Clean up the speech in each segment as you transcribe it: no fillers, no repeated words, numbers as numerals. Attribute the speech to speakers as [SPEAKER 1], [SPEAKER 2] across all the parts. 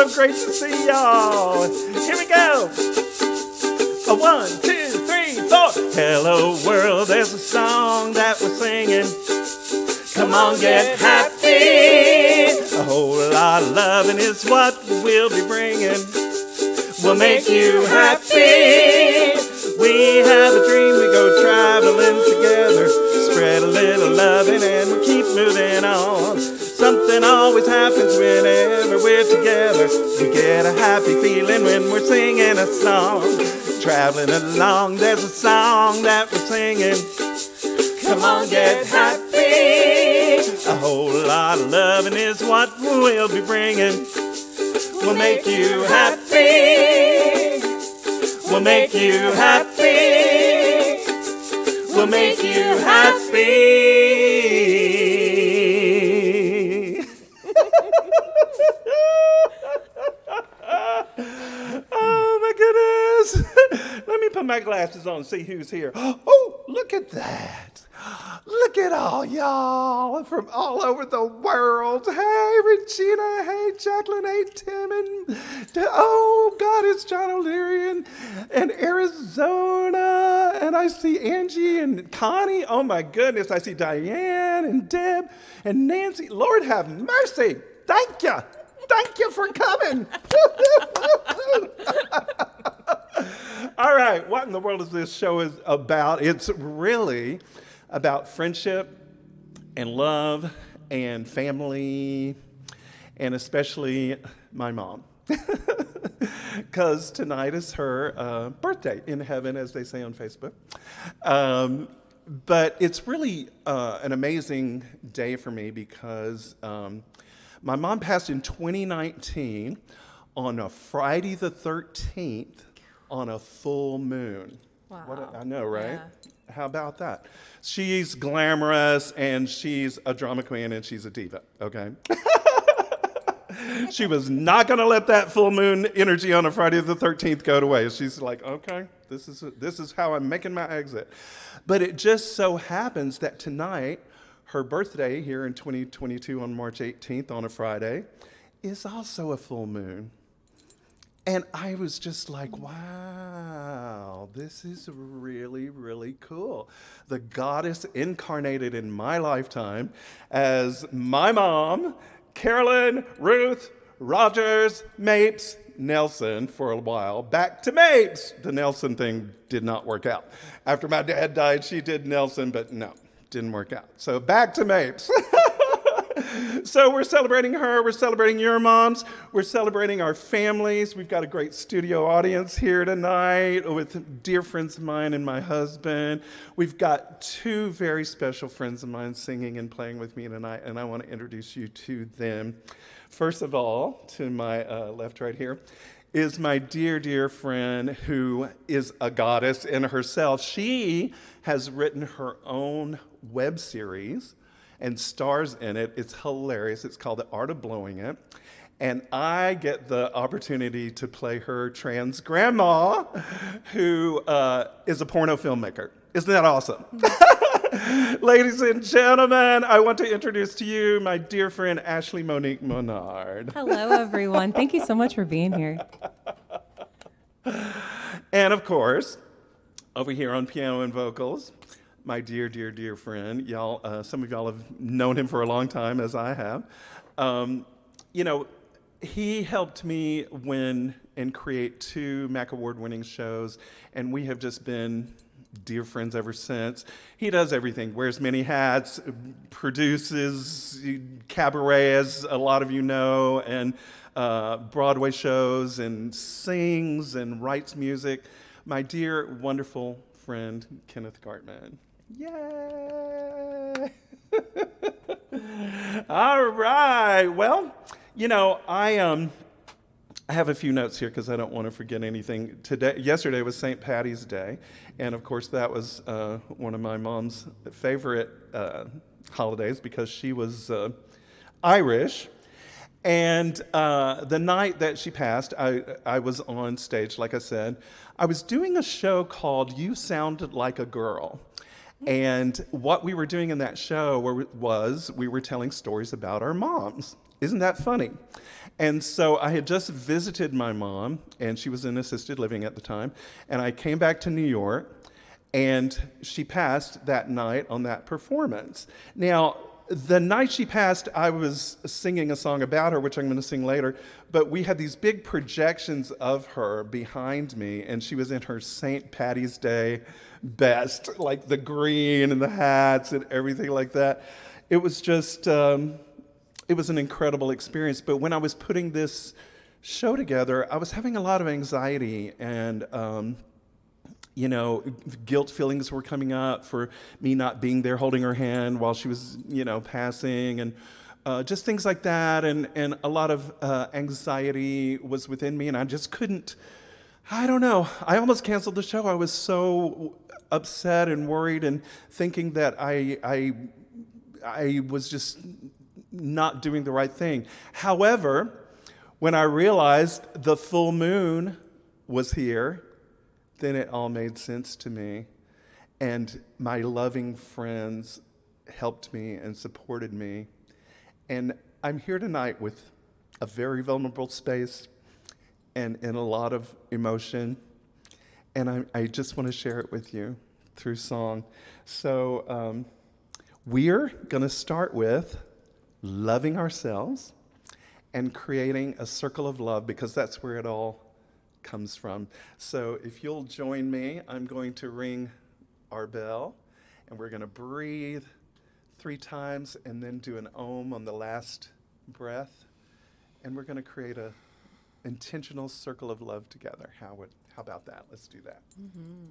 [SPEAKER 1] so great to see y'all. Here we go. A 1, 2, 3, 4. Hello world, there's a song that we're singing. Come on, get happy. A whole lot of loving is what we'll be bringing. We'll make you happy. We have a dream, we go traveling together. Spread a little loving and we keep moving on. Something always happens whenever we're together. We get a happy feeling when we're singing a song. Traveling along, there's a song that we're singing. Come on, get happy. A whole lot of loving is what we'll be bringing. We'll make you happy. We'll make you happy. We'll make you happy. Oh my goodness. Let me put my glasses on and see who's here. Oh, look at that. Look at all y'all from all over the world. Hey, Regina. Hey, Jacqueline. Hey, Tim. And oh, God, it's John O'Leary and Arizona. And I see Angie and Connie. Oh, my goodness. I see Diane and Deb and Nancy. Lord have mercy. Thank you. Thank you for coming. All right. What in the world is this show is about? It's really about friendship and love and family, and especially my mom. Because tonight is her birthday in heaven, as they say on Facebook. But it's really an amazing day for me because my mom passed in 2019 on a Friday the 13th on a full moon.
[SPEAKER 2] Wow.
[SPEAKER 1] I know, right?
[SPEAKER 2] Yeah.
[SPEAKER 1] How about that? She's glamorous, and she's a drama queen, and she's a diva, okay? She was not going to let that full moon energy on a Friday the 13th go to waste. She's like, okay, this is how I'm making my exit. But it just so happens that tonight, her birthday here in 2022 on March 18th on a Friday, is also a full moon. And I was just like, wow, this is really, really cool. The goddess incarnated in my lifetime as my mom, Carolyn Ruth Rogers Mapes Nelson, for a while, back to Mapes. The Nelson thing did not work out. After my dad died, she did Nelson, but no, didn't work out. So back to Mapes. So we're celebrating her, we're celebrating your moms, we're celebrating our families. We've got a great studio audience here tonight with dear friends of mine and my husband. We've got two very special friends of mine singing and playing with me tonight, and I want to introduce you to them. First of all, to my left right here, is my dear, dear friend who is a goddess in herself. She has written her own web series and stars in it. It's hilarious. It's called The Art of Blowing It. And I get the opportunity to play her trans grandma, who is a porno filmmaker. Isn't that awesome? Ladies and gentlemen, I want to introduce to you my dear friend, Ashley Monique Monard.
[SPEAKER 2] Hello, everyone. Thank you so much for being here.
[SPEAKER 1] And of course, over here on piano and vocals, my dear, dear, dear friend. Y'all, some of y'all have known him for a long time, as I have. He helped me win and create 2 MAC Award-winning shows, and we have just been dear friends ever since. He does everything, wears many hats, produces cabaret, as a lot of you know, and Broadway shows, and sings and writes music. My dear, wonderful friend, Kenneth Gartman. Yay! All right. Well, I have a few notes here because I don't want to forget anything. Yesterday was St. Patty's Day, and of course that was one of my mom's favorite holidays because she was Irish. And the night that she passed, I was on stage, like I said. I was doing a show called You Sounded Like a Girl. And what we were doing in that show was we were telling stories about our moms. Isn't that funny? And so I had just visited my mom, and she was in assisted living at the time, and I came back to New York, and she passed that night on that performance. Now, the night she passed, I was singing a song about her, which I'm going to sing later, but we had these big projections of her behind me, and she was in her St. Patty's Day best, like the green and the hats and everything like that. It was just, it was an incredible experience. But when I was putting this show together, I was having a lot of anxiety and guilt feelings were coming up for me not being there holding her hand while she was, passing, and just things like that. And a lot of anxiety was within me, and I just couldn't, I don't know. I almost canceled the show. I was so upset and worried and thinking that I was just not doing the right thing. However, when I realized the full moon was here, then it all made sense to me. And my loving friends helped me and supported me. And I'm here tonight with a very vulnerable space and a lot of emotion. And I just want to share it with you through song. So we're going to start with loving ourselves and creating a circle of love, because that's where it all comes from. So if you'll join me, I'm going to ring our bell, and we're going to breathe 3 times and then do an om on the last breath, and we're going to create a intentional circle of love together. How about that? Let's do that.
[SPEAKER 2] Mm-hmm.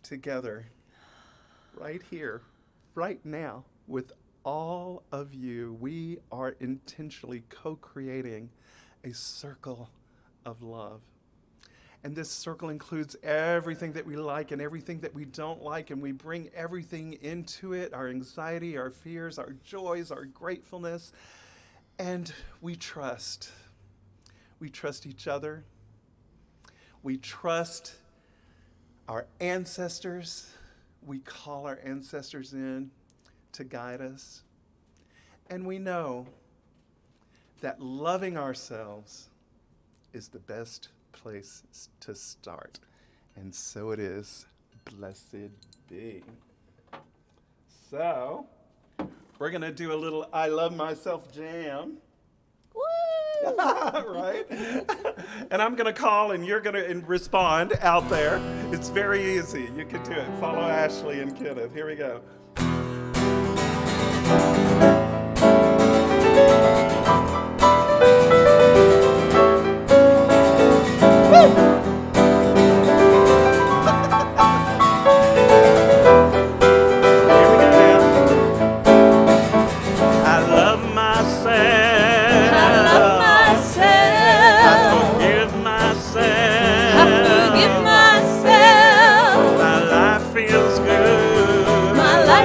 [SPEAKER 1] Together, right here, right now, with all of you, we are intentionally co-creating a circle of love. And this circle includes everything that we like and everything that we don't like, and we bring everything into it, our anxiety, our fears, our joys, our gratefulness, and we trust. We trust each other. We trust our ancestors. We call our ancestors in to guide us. And we know that loving ourselves is the best place to start. And so it is. Blessed be. So, we're going to do a little I Love Myself jam.
[SPEAKER 2] Woo!
[SPEAKER 1] Right? And I'm going to call and you're going to respond out there. It's very easy. You can do it. Follow Ashley and Kenneth. Here we go.
[SPEAKER 2] My life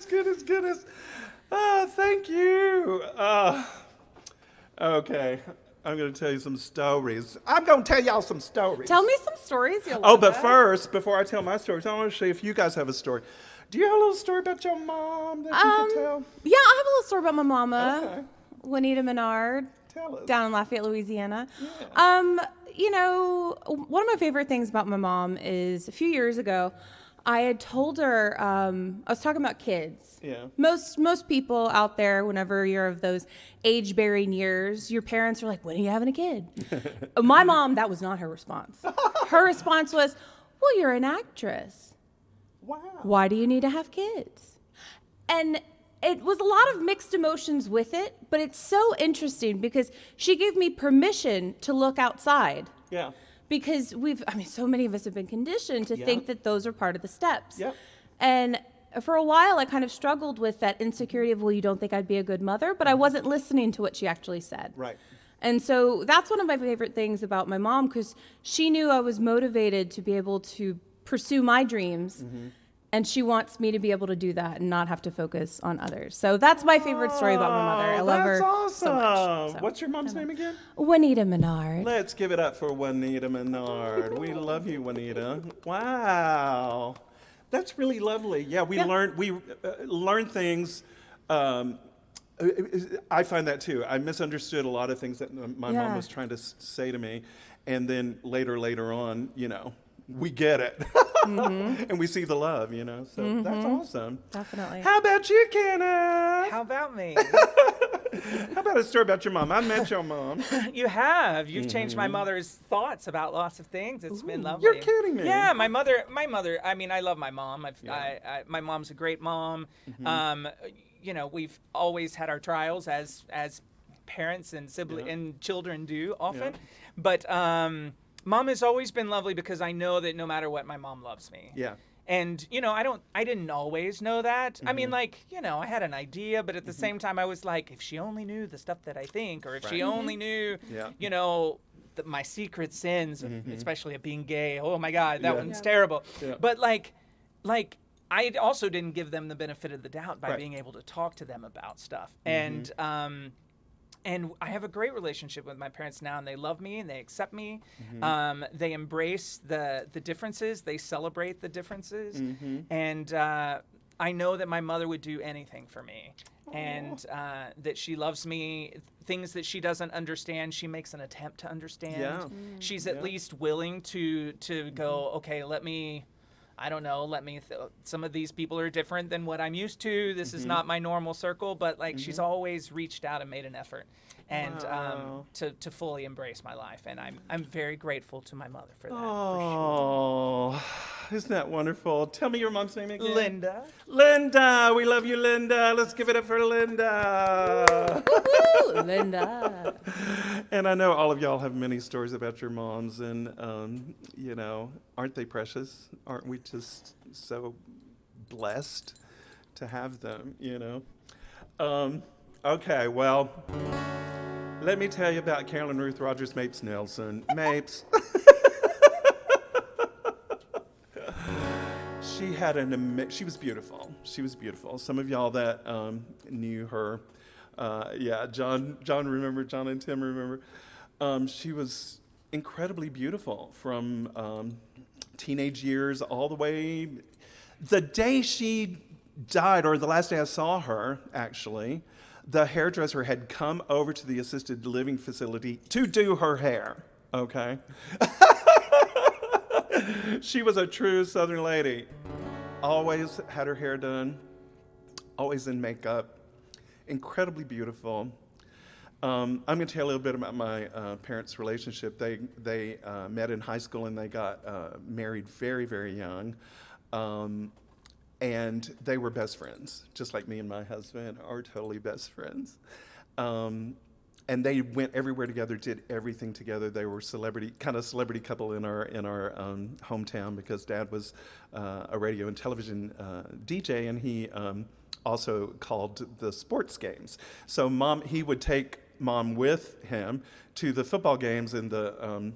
[SPEAKER 1] goodness. Oh, thank you. Okay. I'm going to tell you some stories. I'm going to tell y'all some stories.
[SPEAKER 2] Tell me some stories, Yolanda.
[SPEAKER 1] Oh, but first, before I tell my stories, I want to see if you guys have a story. Do you have a little story about your mom that you can tell?
[SPEAKER 2] Yeah, I have a little story about my mama,
[SPEAKER 1] Okay.
[SPEAKER 2] Juanita Menard,
[SPEAKER 1] Tell us.
[SPEAKER 2] down in Lafayette, Louisiana.
[SPEAKER 1] Yeah.
[SPEAKER 2] One of my favorite things about my mom is a few years ago, I had told her, I was talking about kids.
[SPEAKER 1] Yeah.
[SPEAKER 2] Most people out there, whenever you're of those age-bearing years, your parents are like, when are you having a kid? My mom, that was not her response. Her response was, well, you're an actress.
[SPEAKER 1] Wow.
[SPEAKER 2] Why do you need to have kids? And it was a lot of mixed emotions with it, but it's so interesting because she gave me permission to look outside.
[SPEAKER 1] Yeah.
[SPEAKER 2] Because so many of us have been conditioned to think that those are part of the steps.
[SPEAKER 1] Yep.
[SPEAKER 2] And for a while, I kind of struggled with that insecurity of, well, you don't think I'd be a good mother, but I wasn't listening to what she actually said.
[SPEAKER 1] Right.
[SPEAKER 2] And so that's one of my favorite things about my mom, because she knew I was motivated to be able to pursue my dreams. And she wants me to be able to do that and not have to focus on others. So that's my favorite story about my mother. I love her
[SPEAKER 1] awesome.
[SPEAKER 2] so much. So,
[SPEAKER 1] What's your mom's name again?
[SPEAKER 2] Juanita Menard.
[SPEAKER 1] Let's give it up for Juanita Menard. We love you, Juanita. Wow. That's really lovely. Yeah, we learn things. I find that too. I misunderstood a lot of things that my mom was trying to say to me. And then later on, we get it. And we see the love, So that's awesome.
[SPEAKER 2] Definitely.
[SPEAKER 1] How about you, Kenneth?
[SPEAKER 3] How about me?
[SPEAKER 1] How about a story about your mom? I met your mom.
[SPEAKER 3] You have. You've changed my mother's thoughts about lots of things. It's been lovely.
[SPEAKER 1] You're kidding me.
[SPEAKER 3] Yeah, my mother. I mean, I love my mom. My mom's a great mom. We've always had our trials as parents and and children do often, but Mom has always been lovely because I know that no matter what, my mom loves me.
[SPEAKER 1] Yeah.
[SPEAKER 3] And, I didn't always know that. I mean, I had an idea, but at the same time, I was like, if she only knew the stuff that I think, or if she only knew, my secret sins, especially of being gay. Oh my God, that one's terrible.
[SPEAKER 1] Yeah.
[SPEAKER 3] But I also didn't give them the benefit of the doubt by being able to talk to them about stuff. And I have a great relationship with my parents now, and they love me and they accept me. They embrace the differences. They celebrate the differences. And I know that my mother would do anything for me. And that she loves me. Things that she doesn't understand, she makes an attempt to understand.
[SPEAKER 1] Yeah.
[SPEAKER 3] She's at least willing to go, okay, some of these people are different than what I'm used to. This is not my normal circle, but she's always reached out and made an effort and to fully embrace my life. And I'm very grateful to my mother for that.
[SPEAKER 1] Oh, isn't that wonderful? Tell me your mom's name again.
[SPEAKER 3] Linda.
[SPEAKER 1] Linda, we love you, Linda. Let's give it up for Linda.
[SPEAKER 2] Woo-hoo, Linda.
[SPEAKER 1] And I know all of y'all have many stories about your moms, and aren't they precious? Aren't we just so blessed to have them? Okay, well, let me tell you about Carolyn Ruth Rogers Mapes Nelson. Mapes. She was beautiful. She was beautiful. Some of y'all that knew her, John and Tim remember. She was incredibly beautiful from teenage years all the way. The day she died, or the last day I saw her, actually, the hairdresser had come over to the assisted living facility to do her hair, okay? She was a true Southern lady. Always had her hair done, always in makeup, incredibly beautiful. I'm going to tell you a little bit about my parents' relationship. They met in high school and they got married very, very young. And they were best friends, just like me and my husband are totally best friends. And they went everywhere together, did everything together. They were celebrity couple in our hometown because Dad was a radio and television DJ, and he also called the sports games. So he would take Mom with him to the football games and the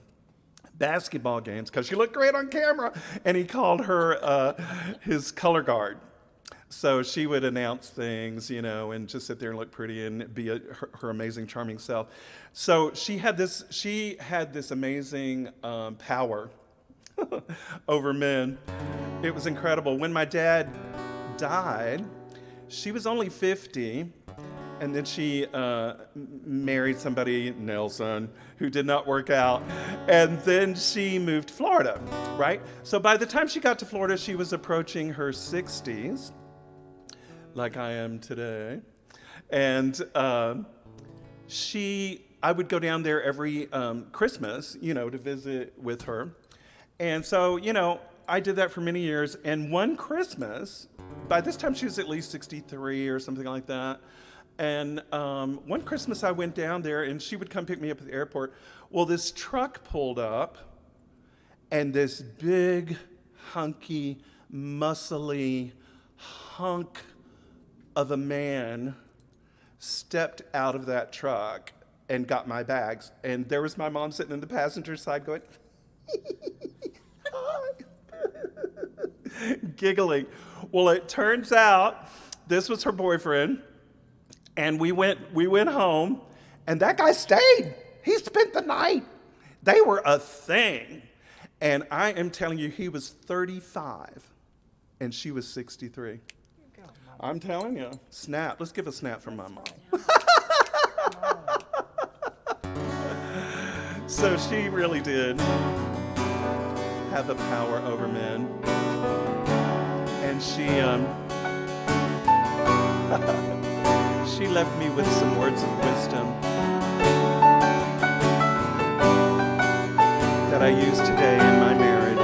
[SPEAKER 1] basketball games because she looked great on camera, and he called her his color guard. So she would announce things, and just sit there and look pretty and be her amazing, charming self. So she had this amazing power over men. It was incredible. When my dad died, she was only 50, and then she married somebody, Nelson, who did not work out, and then she moved to Florida, right? So by the time she got to Florida, she was approaching her 60s, like I am today, and I would go down there every Christmas, to visit with her. And so, I did that for many years. And one Christmas, by this time she was at least 63 or something like that. And one Christmas I went down there and she would come pick me up at the airport. Well, this truck pulled up and this big, hunky, muscly hunk of a man stepped out of that truck and got my bags. And there was my mom sitting in the passenger side going, giggling. Well, it turns out this was her boyfriend, and we went home, and that guy stayed. He spent the night. They were a thing. And I am telling you, he was 35, and she was 63. I'm telling you. Snap. Let's give a snap from my mom. So she really did have a power over men. And she left me with some words of wisdom that I use today in my marriage.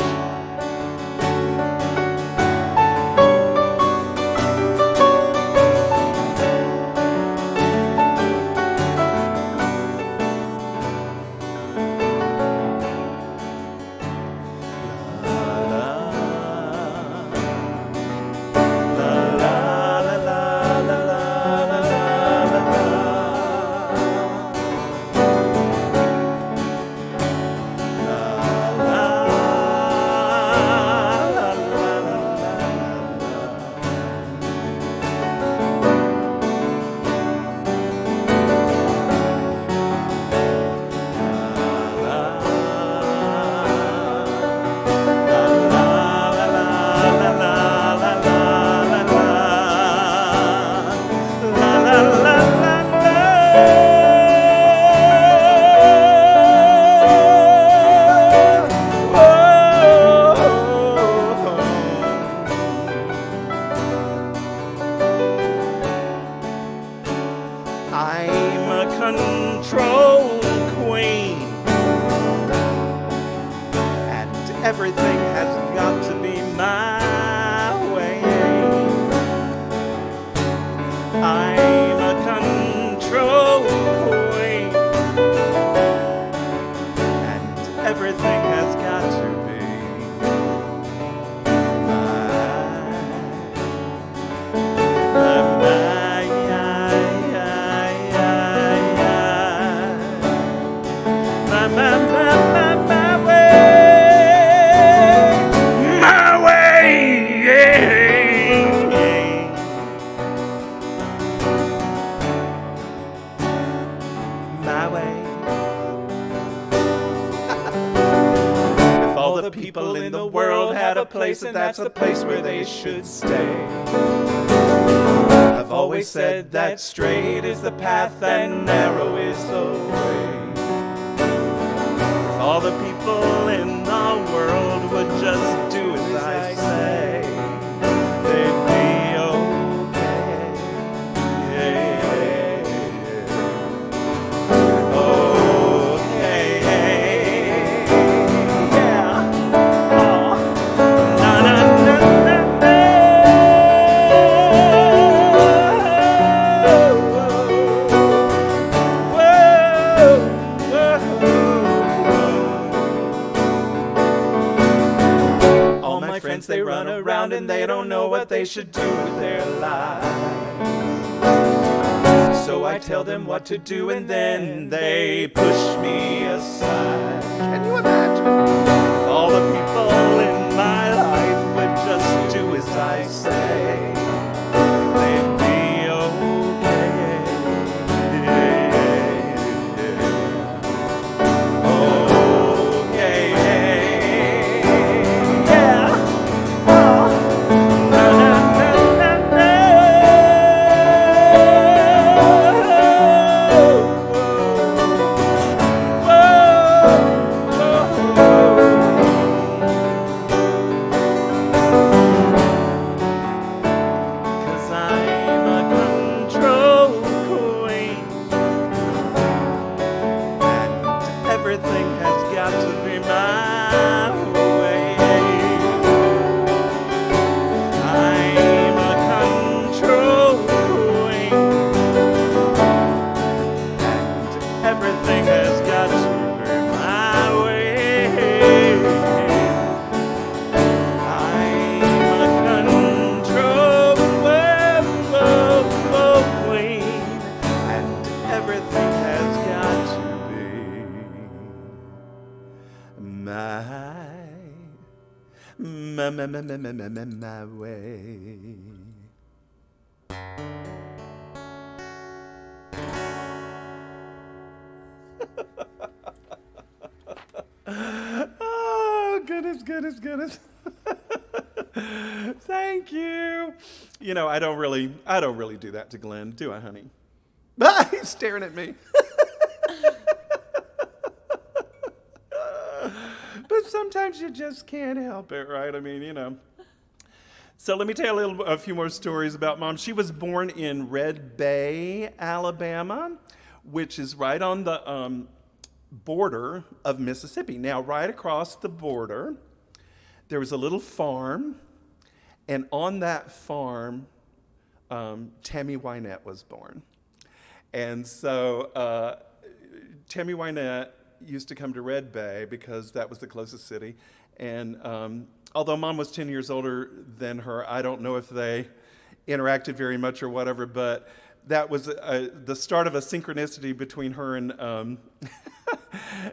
[SPEAKER 1] I'm a control queen, and everything has got to be my way. I'm a control queen, and everything has got to be people in the world had a place, and that's the place where they should stay. I've always said that straight is the path and narrow is the way. If all the people in the world would just do as I say, they'd be okay. Yeah. Okay. Yeah. Na na na na na. All my friends, they run around and they don't know what they should do with their lives. So I tell them what to do and then they push me aside. Can you imagine? If all the people in my life would just do as I say, my way. Oh, goodness. Thank you. You know, I don't really do that to Glenn, do I, honey? He's staring at me. But sometimes you just can't help it, right? I mean, you know. So let me tell you a few more stories about Mom. She was born in Red Bay, Alabama, which is right on the border of Mississippi. Now, right across the border, there was a little farm, and on that farm, Tammy Wynette was born. And so Tammy Wynette used to come to Red Bay because that was the closest city. And although Mom was 10 years older than her, I don't know if they interacted very much or whatever, but that was the start of a synchronicity between her and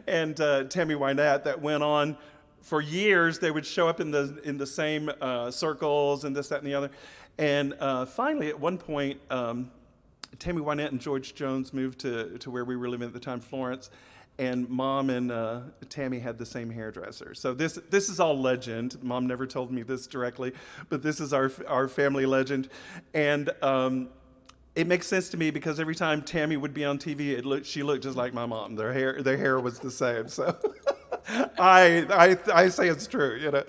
[SPEAKER 1] and Tammy Wynette that went on for years. They would show up in the same circles and this, that, and the other. And finally, at one point, Tammy Wynette and George Jones moved to where we were living at the time, Florence. And Mom and Tammy had the same hairdresser. So this is all legend. Mom never told me this directly, but this is our family legend. And it makes sense to me because every time Tammy would be on TV, she looked just like my mom. Their hair was the same. So I say it's true, you know.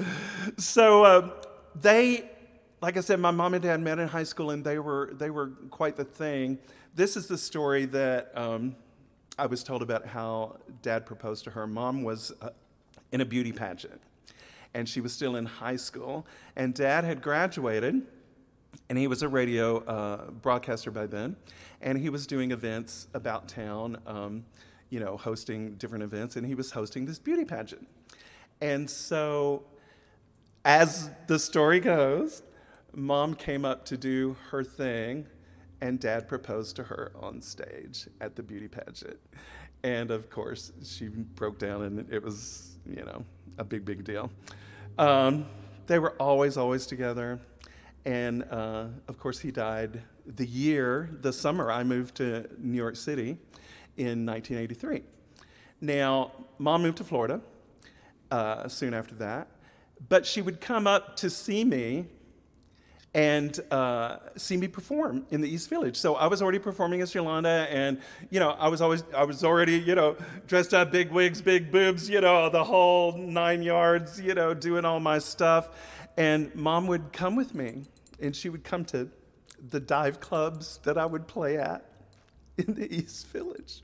[SPEAKER 1] So they, like I said, my mom and dad met in high school, and they were quite the thing. This is the story that I was told about how Dad proposed to her. Mom was in a beauty pageant, and she was still in high school, and Dad had graduated, and he was a radio broadcaster by then, and he was doing events about town, you know, hosting different events, and he was hosting this beauty pageant. And so, as the story goes, Mom came up to do her thing, and Dad proposed to her on stage at the beauty pageant. And of course, she broke down, and it was, you know, a big deal. They were always together. And of course, he died the summer I moved to New York City in 1983. Now, Mom moved to Florida soon after that, but she would come up to see me and see me perform in the East Village. So I was already performing as Yolanda, and you know, I was already, you know, dressed up, big wigs, big boobs, you know, the whole 9 yards, you know, doing all my stuff. And Mom would come with me, and she would come to the dive clubs that I would play at in the East Village.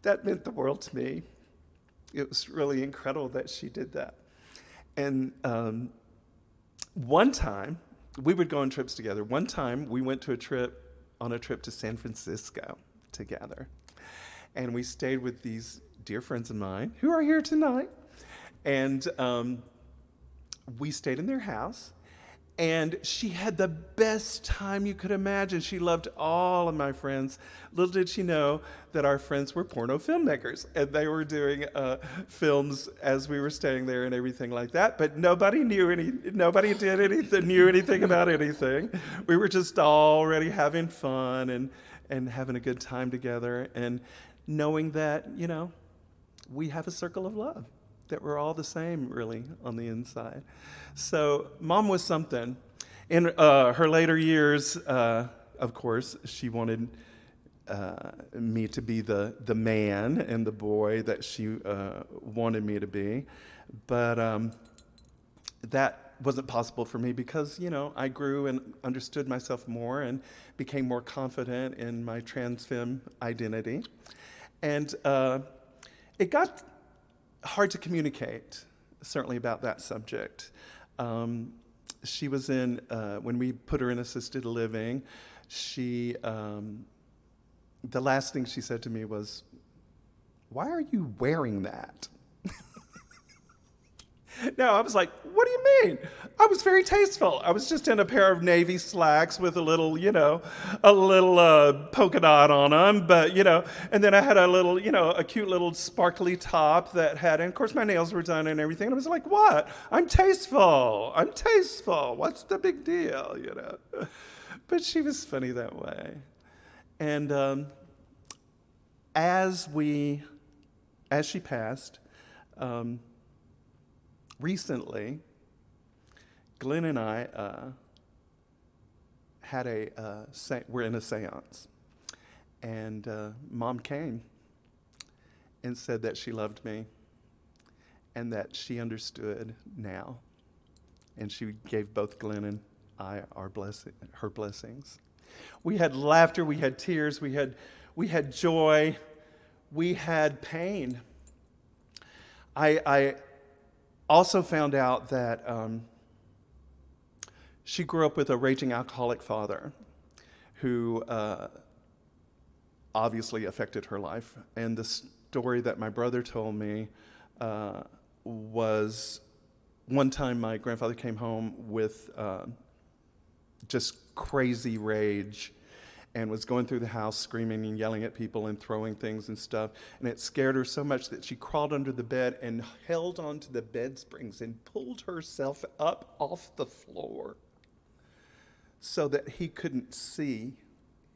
[SPEAKER 1] That meant the world to me. It was really incredible that she did that. And one time, we would go on trips together. One time, we went on a trip to San Francisco together. And we stayed with these dear friends of mine who are here tonight. And we stayed in their house. And she had the best time you could imagine. She loved all of my friends. Little did she know that our friends were porno filmmakers, and they were doing films as we were staying there and everything like that. But nobody knew anything about anything. We were just already having fun and having a good time together, and knowing that, you know, we have a circle of love, that we're all the same, really, on the inside. So Mom was something. In her later years, of course, she wanted me to be the man and the boy that she wanted me to be. But that wasn't possible for me because, you know, I grew and understood myself more and became more confident in my trans femme identity. And it got hard to communicate, certainly, about that subject. She was when we put her in assisted living, the last thing she said to me was, "Why are you wearing that?" No, I was like, what do you mean? I was very tasteful. I was just in a pair of navy slacks with a little, polka dot on them, but, and then I had a little, a cute little sparkly top that had, and of course my nails were done and everything. And I was like, what? I'm tasteful. I'm tasteful. What's the big deal, But she was funny that way. And as she passed, recently, Glenn and I we're in a seance, and Mom came and said that she loved me and that she understood now, and she gave both Glenn and I her blessings. We had laughter, we had tears, we had joy, we had pain. I also found out that she grew up with a raging alcoholic father who obviously affected her life. And the story that my brother told me was one time my grandfather came home with just crazy rage and was going through the house screaming and yelling at people and throwing things and stuff. And it scared her so much that she crawled under the bed and held onto the bed springs and pulled herself up off the floor so that he couldn't see.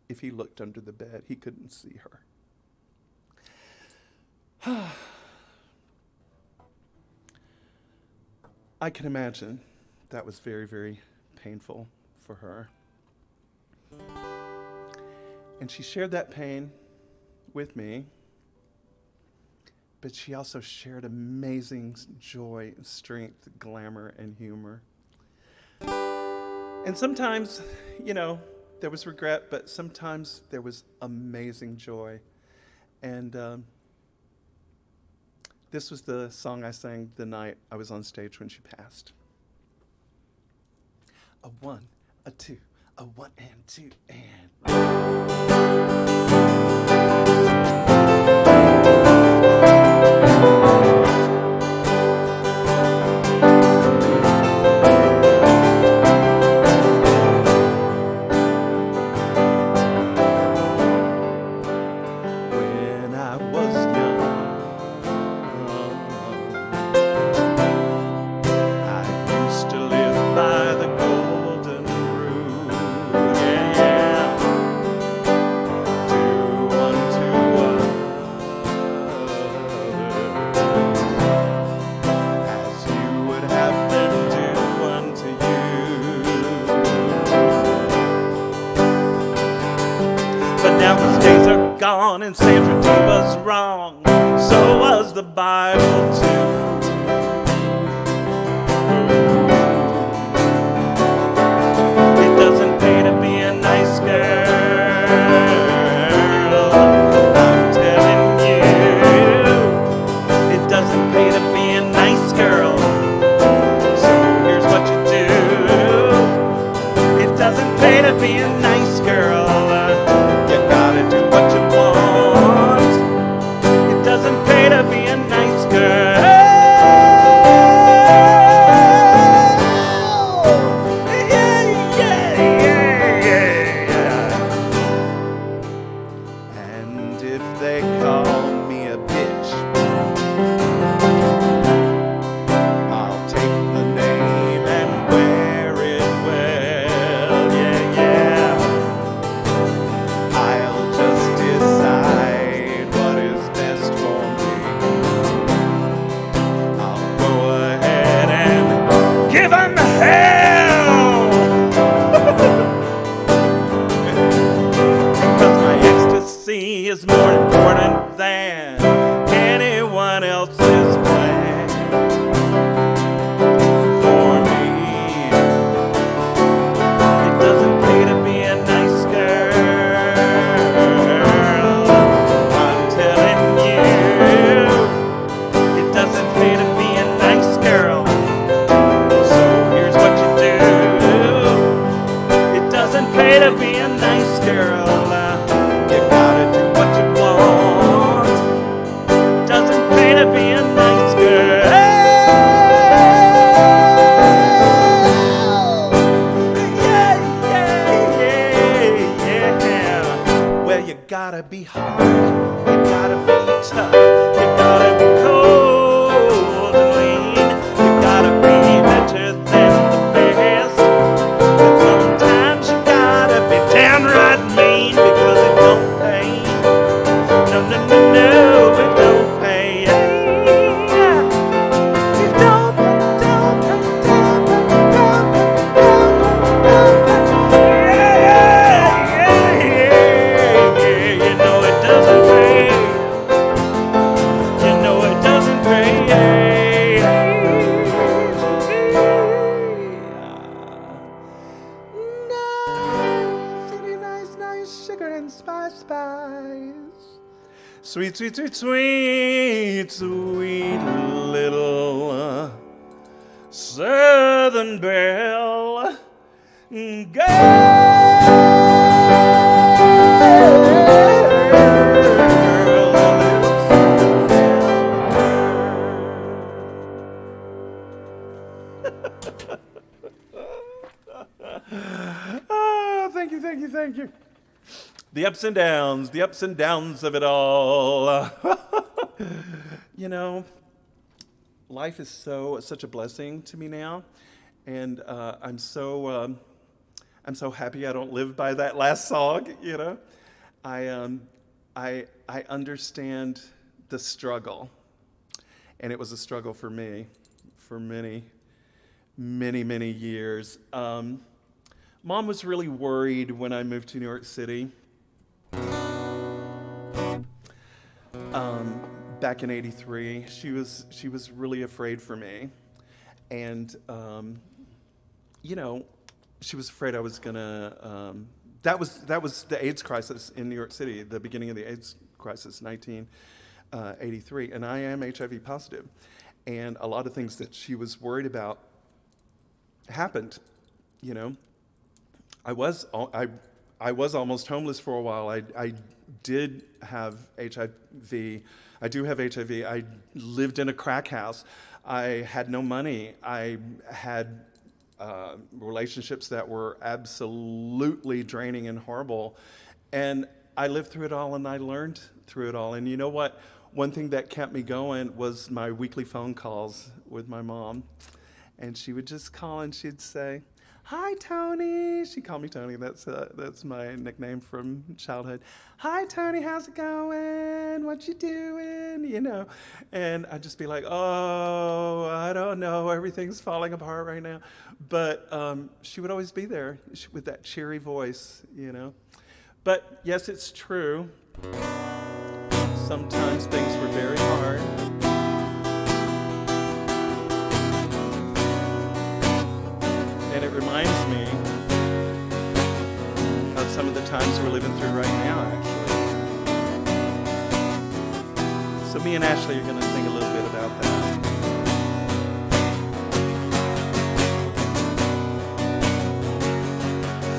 [SPEAKER 1] If he looked under the bed, he couldn't see her. I can imagine that was very, very painful for her. And she shared that pain with me, but she also shared amazing joy, strength, glamour, and humor. And sometimes, there was regret, but sometimes there was amazing joy. And this was the song I sang the night I was on stage when she passed. A 1, a 2, a 1 and 2 and... When I was young, I used to live by the golden rule, yeah. Do unto others as you would have them do unto you. But now those days are gone and Sandra Dee was wrong. So was the Bible too. It doesn't pay to be a nice girl. I'm telling you, it doesn't pay to be a nice girl. So here's what you do. It doesn't pay to be a nice girl. You gotta do what you want. It doesn't pay to be a nice girl. Yeah. And if they call me a bitch, I'll take the name and wear it well. Yeah. I'll just decide what is best for me. I'll go ahead and give 'em hell. Because my ecstasy is more important than anyone else's plan for me. It doesn't pay to be a nice girl. I'm telling you, it doesn't pay to be a nice girl. So here's what you do. It doesn't pay to be a nice girl. You gotta do what you want. It doesn't pay to be a nice girl. gotta be hard, you gotta be tough, you gotta be cold and lean, you gotta be better than the best. But sometimes you gotta be downright mean because it don't pay. No, no, no, no, it don't pay. It don't you know it doesn't pay. You know it doesn't pay. Nice, really nice, nice sugar and spice. Sweet, sweet, sweet, sweet, sweet little Southern Belle Oh, thank you, thank you, thank you. The ups and downs of it all. You know, life is such a blessing to me now, and I'm so happy I don't live by that last song. You know, I understand the struggle, and it was a struggle for me for many years. Mom was really worried when I moved to New York City. Back in '83, she was really afraid for me, and you know, she was afraid I was gonna. That was the AIDS crisis in New York City, the beginning of the AIDS crisis, 1983, and I am HIV positive, and a lot of things that she was worried about happened. You know, I was almost homeless for a while. I did have HIV. I do have HIV. I lived in a crack house. I had no money. I had relationships that were absolutely draining and horrible. And I lived through it all, and I learned through it all. And you know what? One thing that kept me going was my weekly phone calls with my mom. And she would just call and she'd say, "Hi, Tony." She called me Tony. That's my nickname from childhood. "Hi, Tony. How's it going? What you doing?" You know, and I'd just be like, "Oh, I don't know. Everything's falling apart right now." But she would always be there with that cheery voice, you know. But yes, it's true. Sometimes things were very hard. And it reminds me of some of the times we're living through right now, actually. So me and Ashley are going to sing a little bit about that.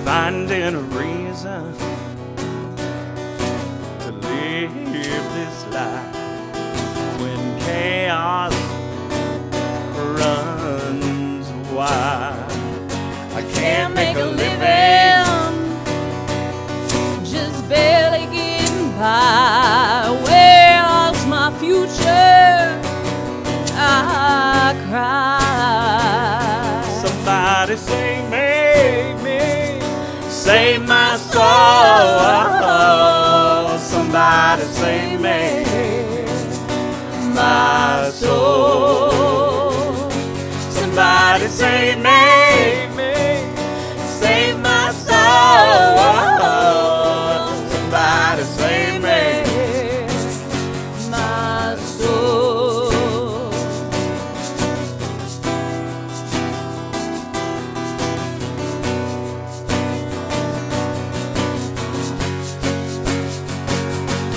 [SPEAKER 1] Finding a reason to live this life when chaos runs wild. I can't make a living,
[SPEAKER 2] just barely getting by. Where's my future? I cry.
[SPEAKER 1] Somebody save me, save my soul. Somebody save me, my soul. Somebody save me. Save my soul. Somebody save me.
[SPEAKER 2] My soul.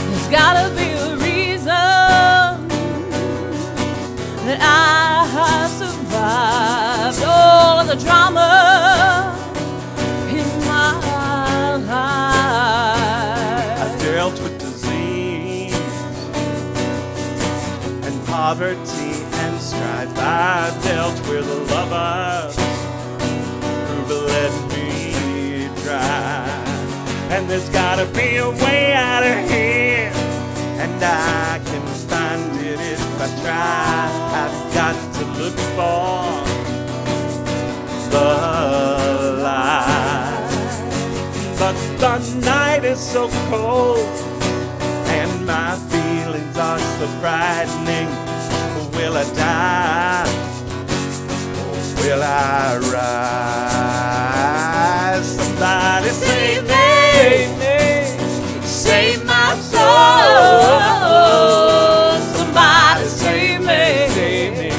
[SPEAKER 2] There's gotta be a reason that I have survived all of the drama in my life.
[SPEAKER 1] I've dealt with disease and poverty and strife. I've dealt with lovers who bled me dry.
[SPEAKER 4] and there's gotta be a way out of here. And I can find it if I try. I've got to look for the light. But the night is so cold, and my feelings are so frightening. Will I die? Or will I rise? Somebody save me. Save my soul. Somebody save me. Save me.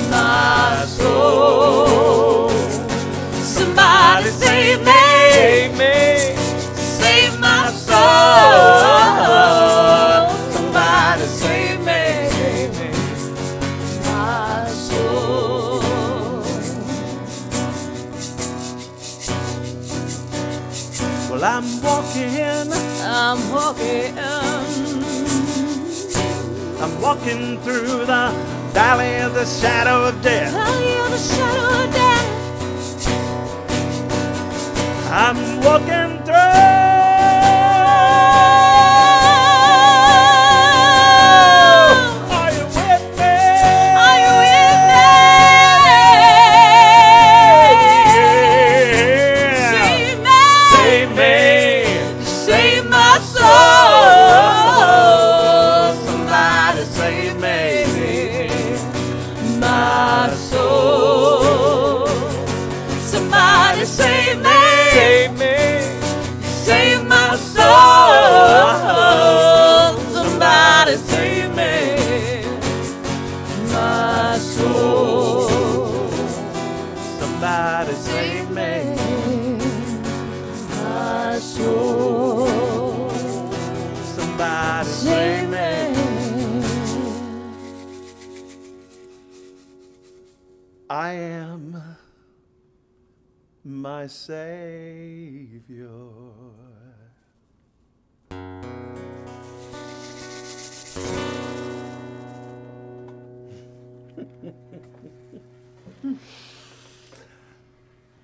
[SPEAKER 4] My soul. Somebody save me. Save me. Save my soul. Somebody save me. Save me. My soul. Well, I'm walking through the valley of the shadow of death.
[SPEAKER 2] Valley of the shadow of death.
[SPEAKER 4] I'm walking through. Are you with me?
[SPEAKER 2] Are you with me? Save me.
[SPEAKER 4] Save me.
[SPEAKER 2] Save my soul.
[SPEAKER 4] Somebody save me.
[SPEAKER 2] My soul. Somebody save me.
[SPEAKER 4] Save me.
[SPEAKER 2] Save my soul. Somebody save me. My soul.
[SPEAKER 4] Somebody save me.
[SPEAKER 2] My soul.
[SPEAKER 4] Somebody save me. I am my Savior.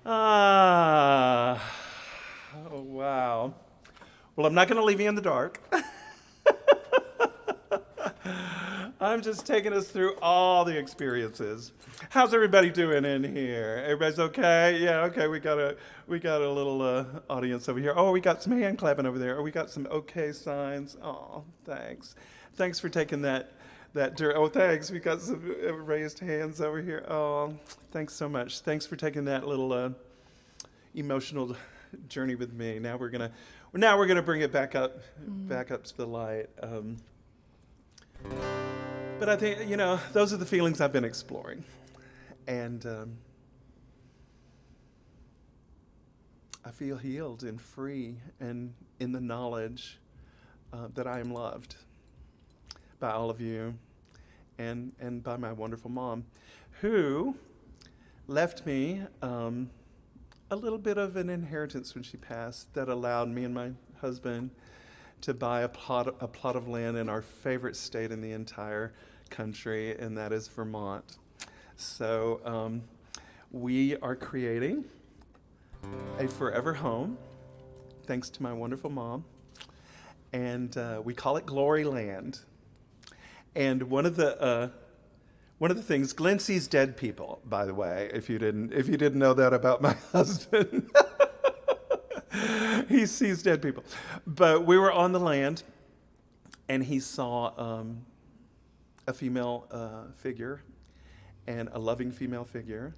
[SPEAKER 4] Oh, wow. Well, I'm not going to leave you in the dark. I'm just taking us through all the experiences. How's everybody doing in here? Everybody's okay? Yeah, okay. We got a little audience over here. Oh, we got some hand clapping over there. Oh, we got some okay signs. Oh, thanks. Thanks for taking that. Oh, thanks. We got some raised hands over here. Oh, thanks so much. Thanks for taking that little emotional journey with me. Now we're gonna bring it back up to the light. But I think, those are the feelings I've been exploring. And I feel healed and free and in the knowledge that I am loved by all of you and by my wonderful mom, who left me a little bit of an inheritance when she passed that allowed me and my husband to buy a plot of land in our favorite state in the entire country, and that is Vermont. So we are creating a forever home, thanks to my wonderful mom, and we call it Glory Land. And one of the things, Glenn sees dead people, by the way, if you didn't know that about my husband. He sees dead people. But we were on the land, and he saw a female figure, and a loving female figure.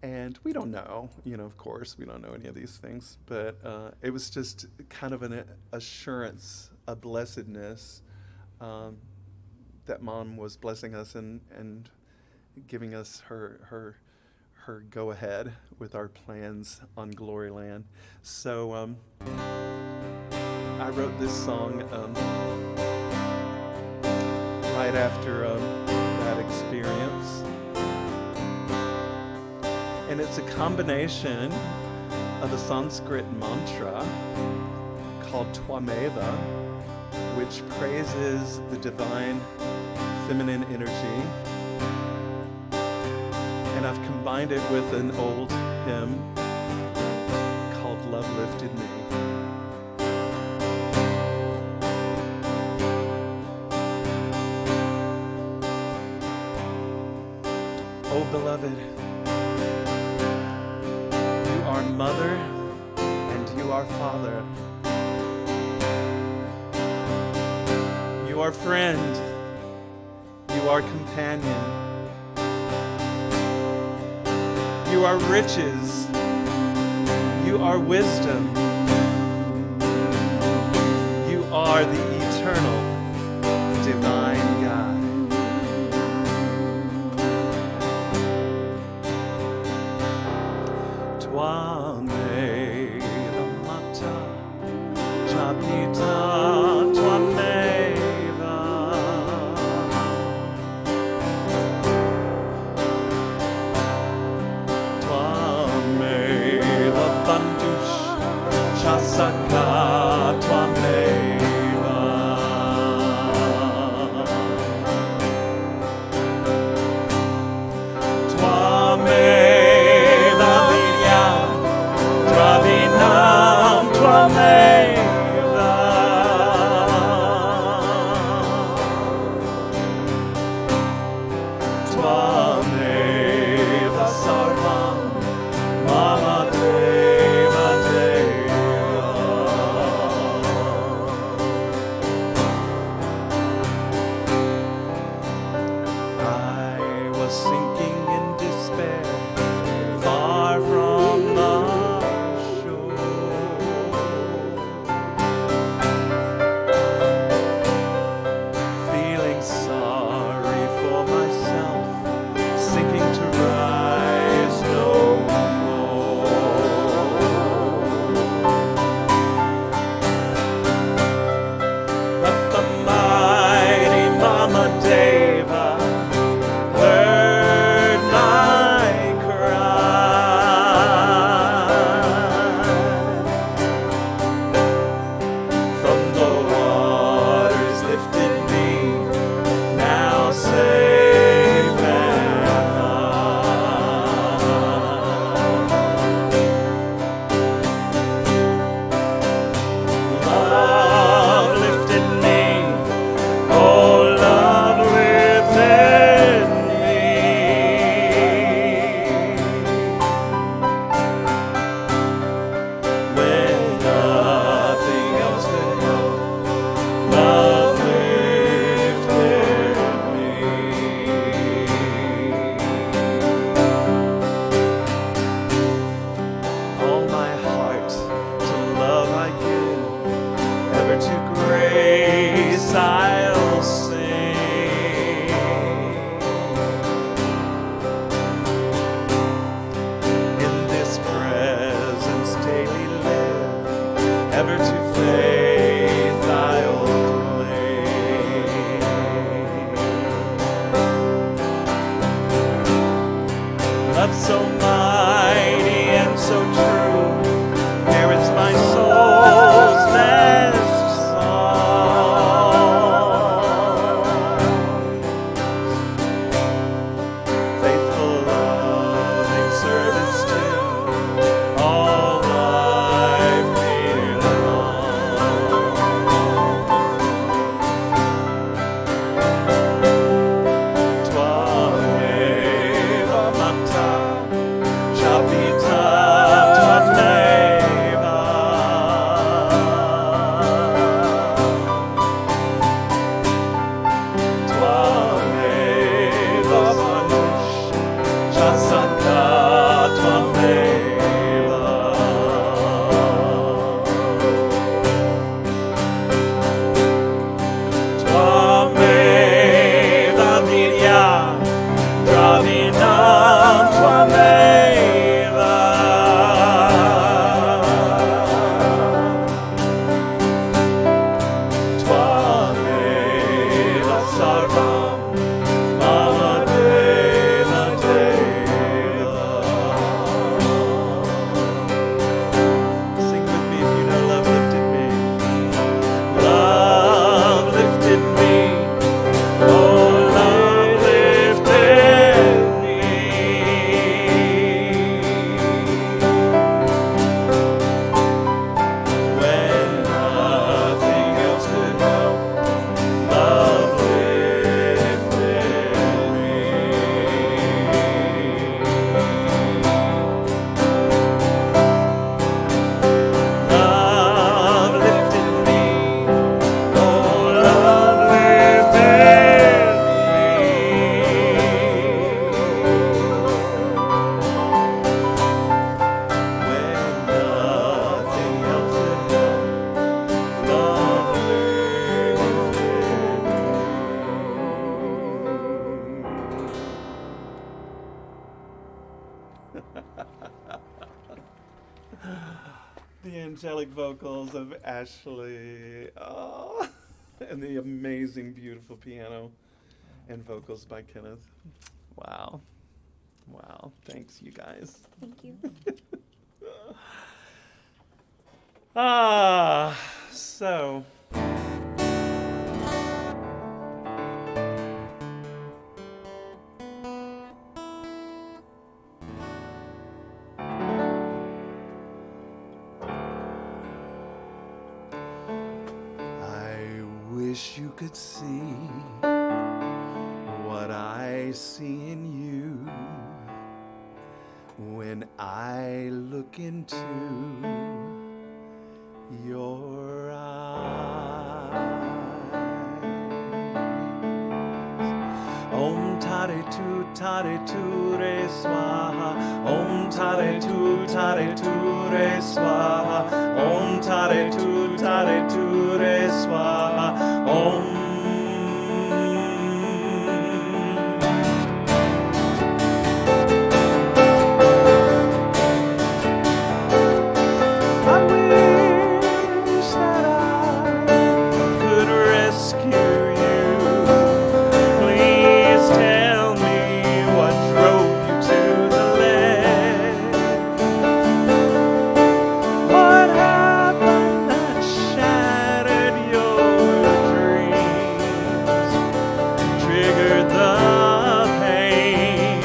[SPEAKER 4] And we don't know, of course, we don't know any of these things. But it was just kind of an assurance, a blessedness that Mom was blessing us and giving us her go-ahead with our plans on Glory Land. So I wrote this song right after that experience. And it's a combination of a Sanskrit mantra called Twameva, which praises the divine feminine energy. And I've combined it with an old hymn called Love Lifted Me. Oh, beloved, you are mother and you are father. You are friend. You are companion. You are riches. You are wisdom. You are the eternal, divine God. Twame the mata, chapita, twameva. Twame the bandush, chasaka, twameva. Twame the vidya, dravinam twameva. Twameva sarvam, mama deva deva. I was sinking in despair, far from the shore, feeling sorry for myself, sinking to rise no more. But the mighty Mama Deva heard my cry. From the waters lifted me, now safe and love lifted me, oh love lifted me. When nothing else could help, love lifted me. All my heart to love I give, ever to grace I'll sing. In this presence daily live, ever to faith I'll cling. Love so mighty and so true, parents my soul's best song. Faithful loving service to all life belongs.
[SPEAKER 1] angelic vocals of Ashley. Oh, and the amazing, beautiful piano and vocals by Kenneth. Wow. Wow. Thanks, you guys.
[SPEAKER 5] Thank you.
[SPEAKER 1] So. I wish you could see what I see in you when I look into your eyes. Om tare tu re swaha. Om tare tu re swaha. Om tare tu re swaha. Om. I wish that I could rescue you. Please tell me what drove you to the ledge. What happened that shattered your dreams, triggered the pain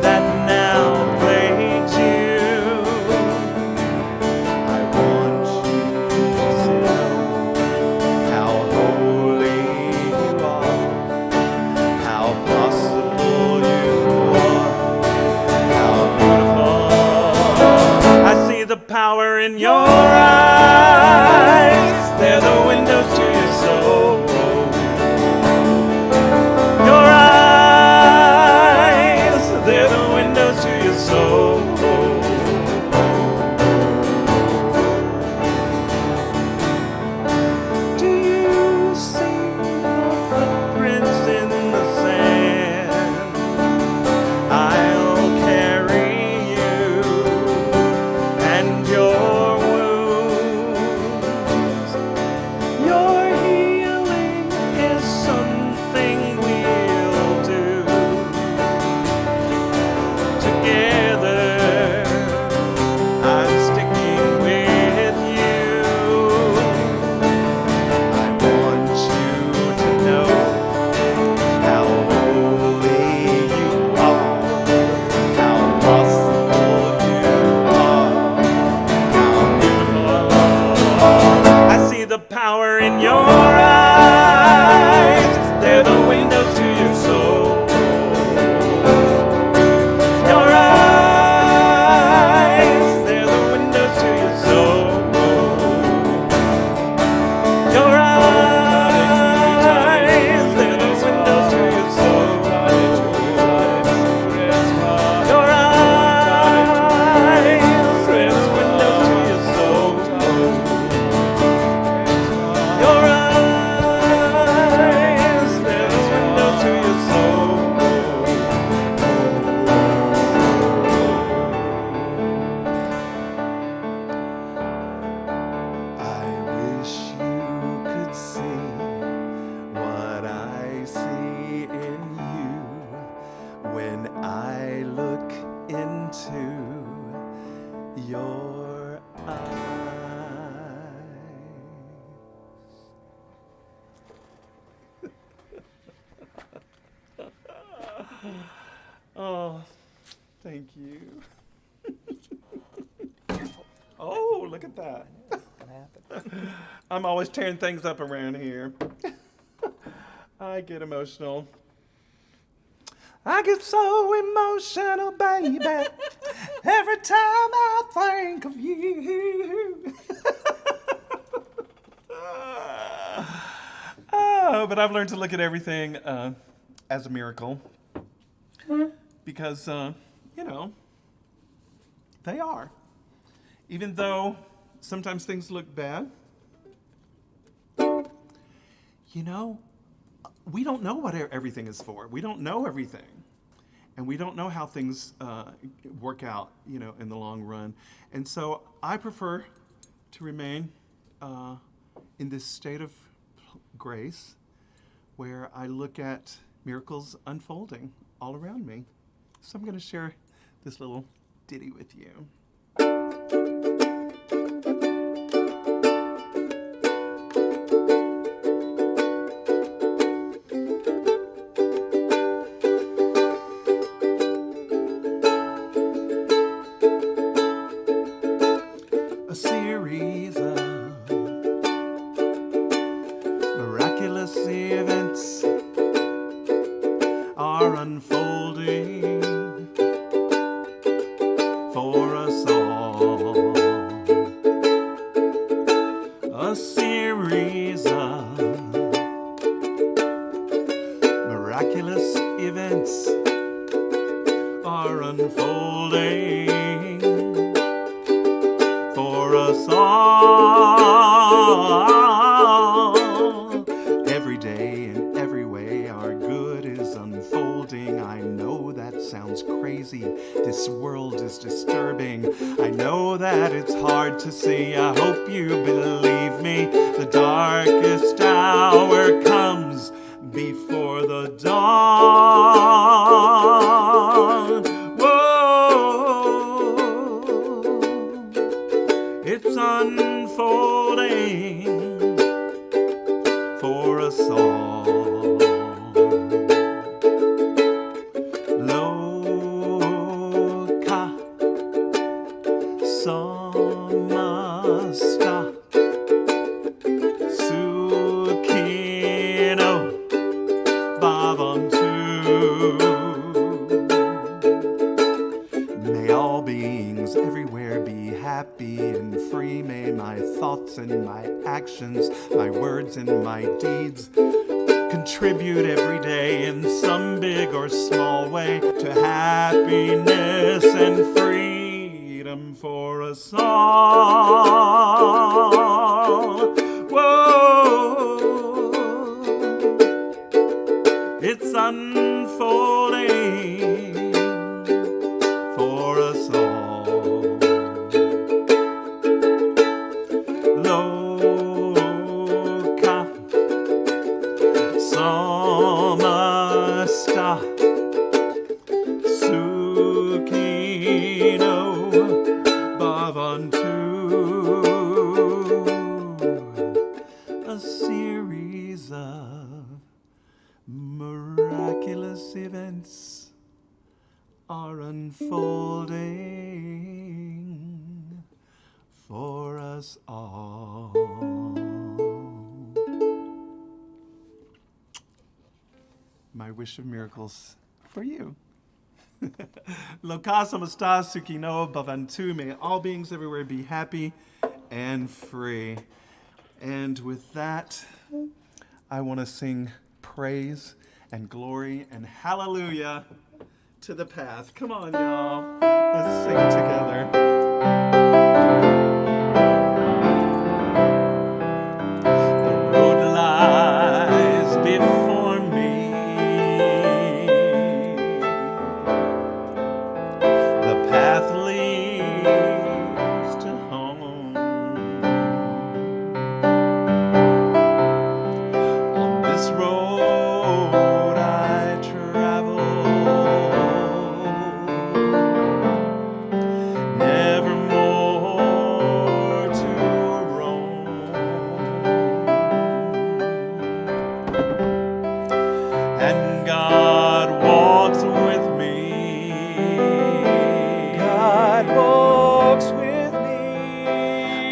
[SPEAKER 1] that now plagues you? I want you to know how holy you are, how possible you are, how beautiful. I see the power in your eyes. They're the windows to your soul. Your eyes, they're the windows to your soul. Do you see the footprints in the sand? I'll carry you and your wounds. Your healing is something we'll do together. I'm sticking with you. I want you to know how holy you are, how possible you are, how beautiful. I see the power in your eyes. They're the windows to your soul. Your eyes, they're the windows to your soul. Your eyes, they're the windows to your soul. Your eyes, they're the windows to your soul. Your eyes, they're the windows to your soul. I wish you could see what I see in you when I look into your eyes. Oh, thank you. Oh, look at that.
[SPEAKER 3] Gonna happen.
[SPEAKER 1] I'm always tearing things up around here. I get emotional. I get so emotional, baby, every time I think of you. Oh, but I've learned to look at everything as a miracle because, you know, they are. Even though sometimes things look bad, you know, we don't know what everything is for. We don't know everything. And we don't know how things work out, you know, in the long run. And so I prefer to remain in this state of grace where I look at miracles unfolding all around me. So I'm going to share this little ditty with you. A series of miraculous events are unfolding for us all. A series of miraculous events are unfolding for us all. Every day in every way our good is unfolding. I know that sounds crazy. This world is disturbing. I know that it's hard to see. I hope you believe me. The darkest hour comes before the dawn. Whoa, it's unfolding for us all. Loka samasta sukino bhavantu. May all beings everywhere be happy and free. May my thoughts and my actions, my words and my deeds contribute every day in some big or small way to happiness and freedom for us all. Whoa, it's unfolding for us all. Loka samasta sukino bhavantu. A series of miraculous events are unfolding for us all. My wish of miracles for you. Loka samasta sukhino bhavantu. May all beings everywhere be happy and free. And with that, I want to sing praise and glory and hallelujah to the path. Come on, y'all. Let's sing together. The road lies before me. The path leads to home. On this road I travel, nevermore to roam. And God walks with me.
[SPEAKER 3] God walks with me.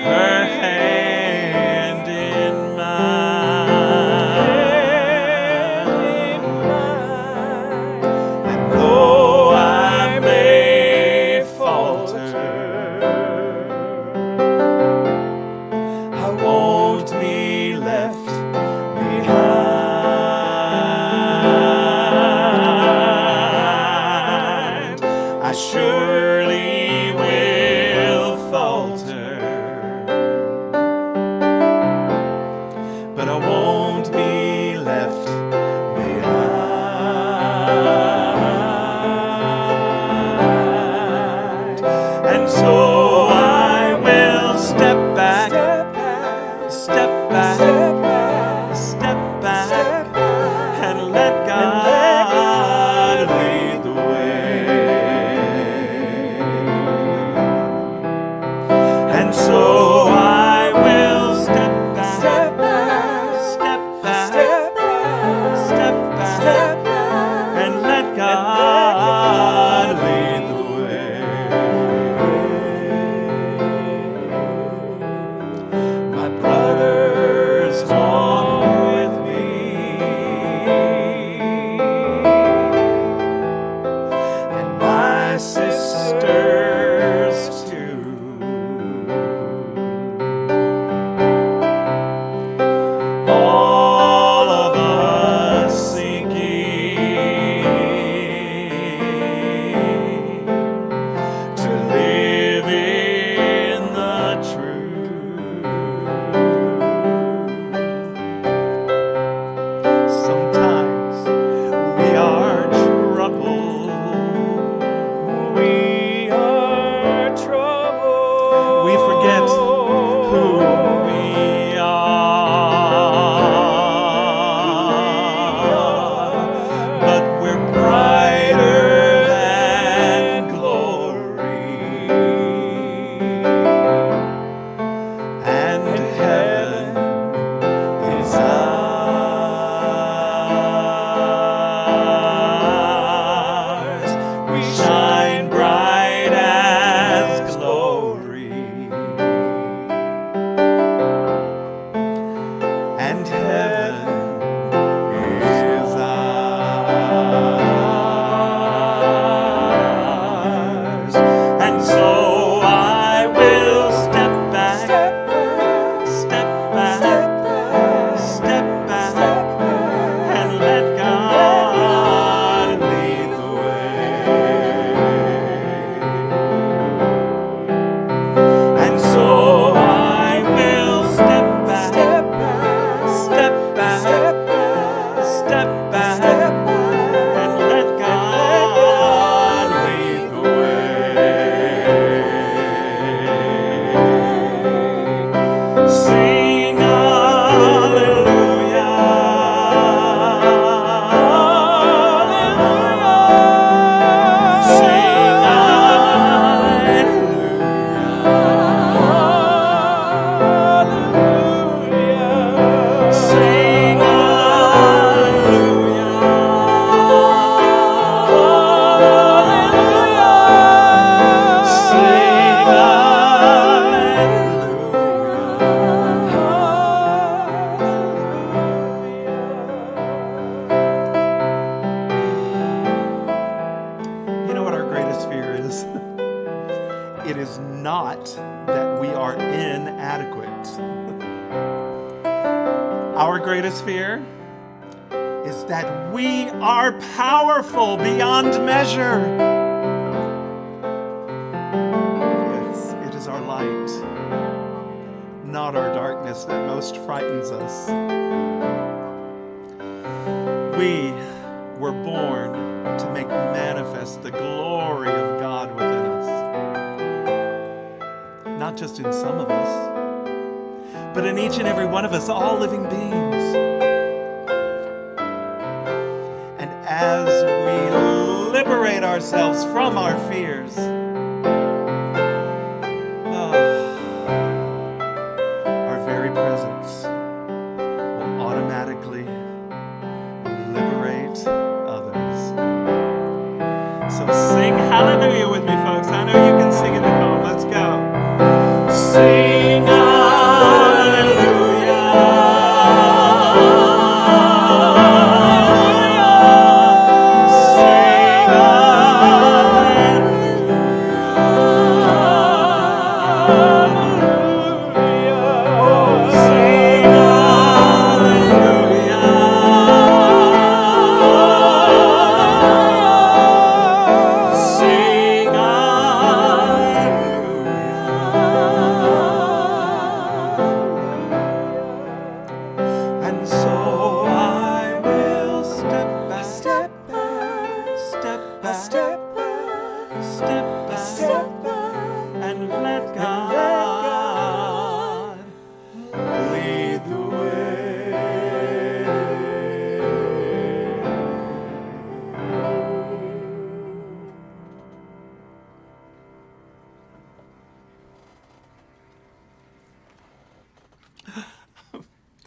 [SPEAKER 1] Her hand in mine. And though I may falter, I won't be left behind. I surely will falter, but I won't be left behind. And so I will step back
[SPEAKER 5] step back, step back, and let God lead the way. And so I will step back, step back, step back, and let God lead the way. My brothers walk with me, and my sisters too. All of us seeking to live in the truth. Sometimes we are troubled.
[SPEAKER 3] We are troubled.
[SPEAKER 5] We forget who we are. But we're brighter than glory. And heaven is ours. We shine bright as glory. And heaven is ours. And so I will step back, step back, step back, and let God lead the way. And so I will step back, step back, step back, and let God lead the way. Sing hallelujah, hallelujah. Sing hallelujah, sing hallelujah, hallelujah. Sing hallelujah. You know what our greatest fear is? It is not that we are inadequate. Our greatest fear is that we are powerful beyond measure. Yes, it is our light, not our darkness, that most frightens us. We were born to make manifest the glory of God within us. Not just in some of us, but in each and every one of us, all living beings. And as we liberate ourselves from our fears, our very presence will automatically liberate others. So sing hallelujah with me, folks. I know you can sing it at home. Let's go. Sing hallelujah, hallelujah. Sing hallelujah.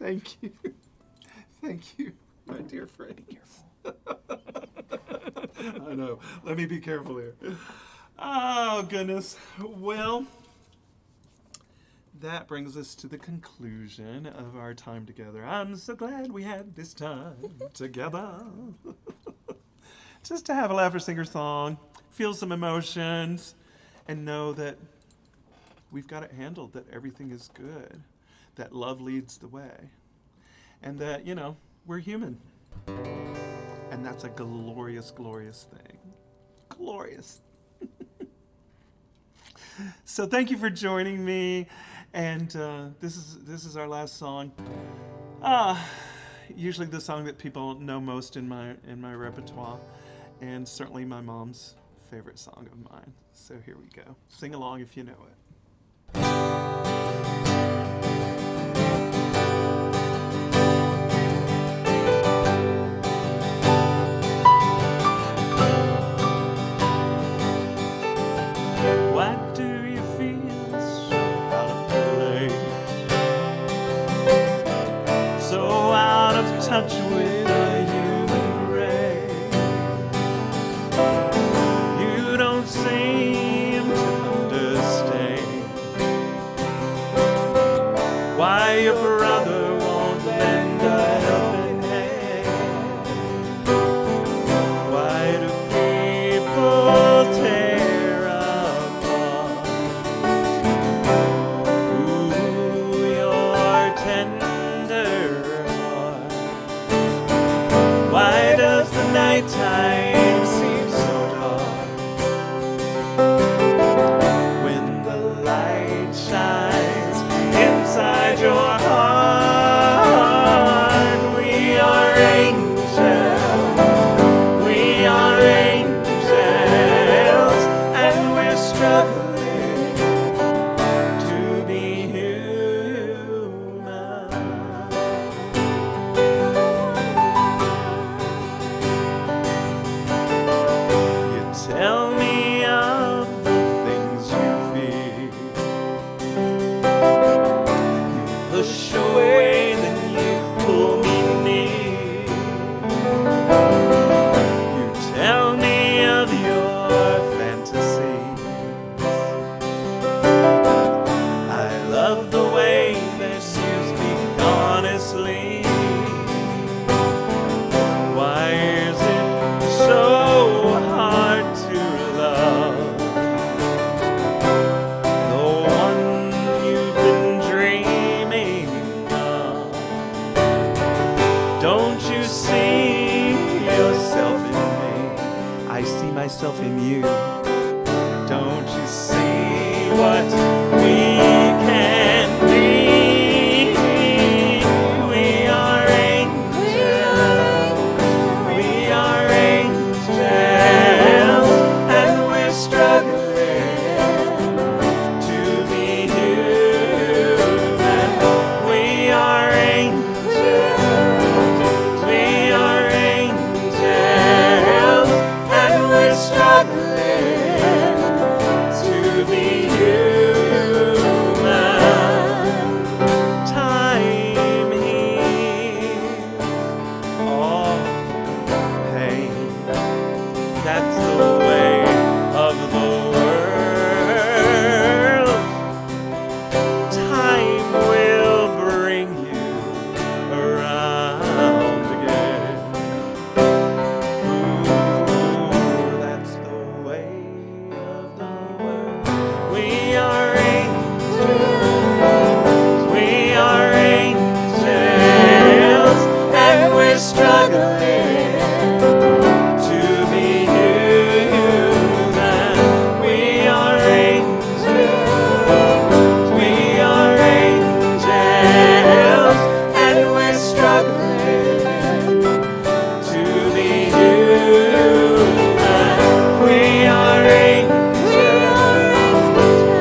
[SPEAKER 1] Thank you. Thank you, my dear friend.
[SPEAKER 3] Be careful.
[SPEAKER 1] I know. Let me be careful here. Oh, goodness. Well, that brings us to the conclusion of our time together. I'm so glad we had this time together. Just to have a laugh or sing or song, feel some emotions, and know that we've got it handled, that everything is good, that love leads the way, and that, we're human. And that's a glorious, glorious thing. Glorious. So thank you for joining me. And this is our last song. Usually the song that people know most in my repertoire, and certainly my mom's favorite song of mine. So here we go. Sing along if you know it. Why do you feel so out of place? So out of touch with the human race? You don't seem to understand why your brother won't lend a helping hand. Why do people tear apart your tender heart? Why does the nighttime seem so dark when the light shines inside your heart? We are angels, we are angels, and we're struggling to be human. You tell me of the things you feel. You push away, then you pull me near. You tell me of your fantasies. I love the way that you speak honestly. Why is it so hard to love the one you've been dreaming of? Don't you see yourself in me? I see myself in you. Don't you see what we can be? We are angels. We are angels, and we're struggling to be human. We are angels. We are angels, and we're struggling to be human. Time heals all pain. That's the way of the world. Time will bring you around again. Ooh, that's the way of the world. We are angels. We are angels, and we're struggling to be human. We are angels. We are angels, and we're struggling to be human. We are angels.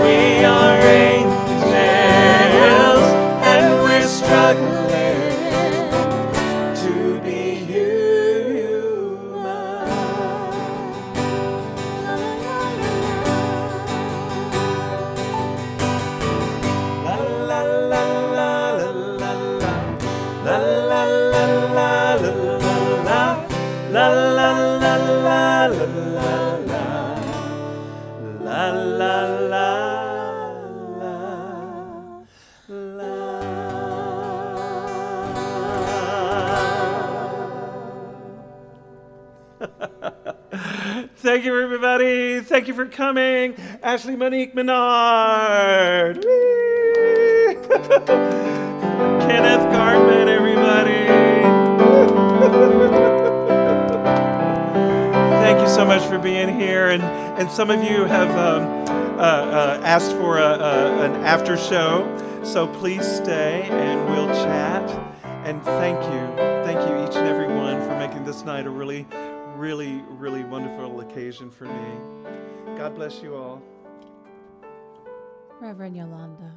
[SPEAKER 1] We are angels, and we're struggling to be human. La la la la la la la.
[SPEAKER 5] Thank you, everybody. Thank you for coming. Ashley Monique Menard. Whee! Kenneth Gartman, everybody. Thank you so much for being here. And some of you have asked for an after show. So please stay and we'll chat. And thank you each and every one for making this night a really, really, really wonderful occasion for me. God bless you all.
[SPEAKER 2] Reverend Yolanda.